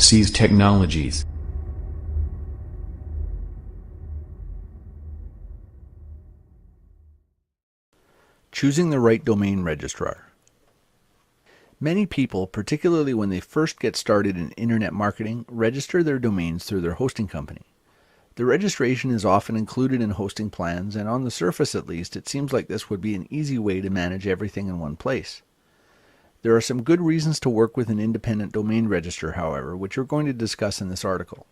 Seize technologies. Choosing the right domain registrar. Many people, particularly when they first get started in internet marketing, register their domains through their hosting company. The registration is often included in hosting plans, and on the surface at least, it seems like this would be an easy way to manage everything in one place. There are some good reasons to work with an independent domain registrar, however, which we're going to discuss in this article.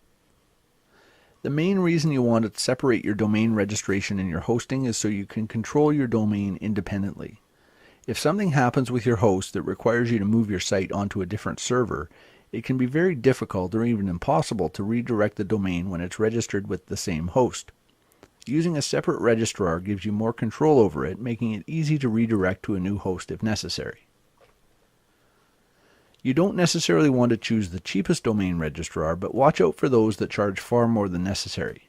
The main reason you want to separate your domain registration and your hosting is so you can control your domain independently. If something happens with your host that requires you to move your site onto a different server, it can be very difficult or even impossible to redirect the domain when it's registered with the same host. Using a separate registrar gives you more control over it, making it easy to redirect to a new host if necessary. You don't necessarily want to choose the cheapest domain registrar, but watch out for those that charge far more than necessary.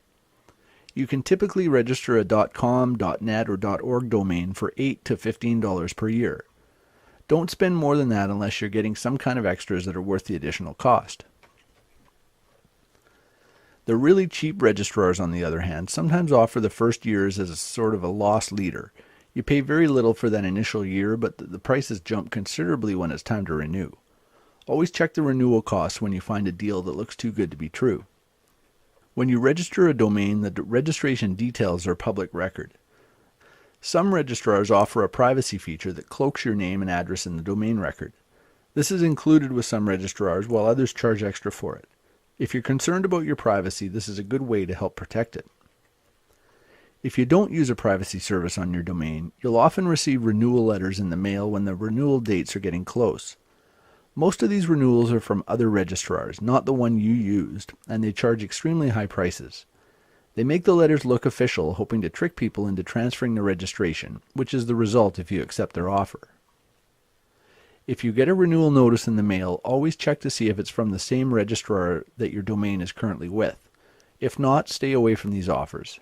You can typically register a .com, .net, or .org domain for $8 to $15 per year. Don't spend more than that unless you're getting some kind of extras that are worth the additional cost. The really cheap registrars, on the other hand, sometimes offer the first years as a sort of a loss leader. You pay very little for that initial year, but the prices jump considerably when it's time to renew. Always check the renewal costs when you find a deal that looks too good to be true. When you register a domain, the registration details are public record. Some registrars offer a privacy feature that cloaks your name and address in the domain record. This is included with some registrars, while others charge extra for it. If you're concerned about your privacy, this is a good way to help protect it. If you don't use a privacy service on your domain, you'll often receive renewal letters in the mail when the renewal dates are getting close. Most of these renewals are from other registrars, not the one you used, and they charge extremely high prices. They make the letters look official, hoping to trick people into transferring the registration, which is the result if you accept their offer. If you get a renewal notice in the mail, always check to see if it's from the same registrar that your domain is currently with. If not, stay away from these offers.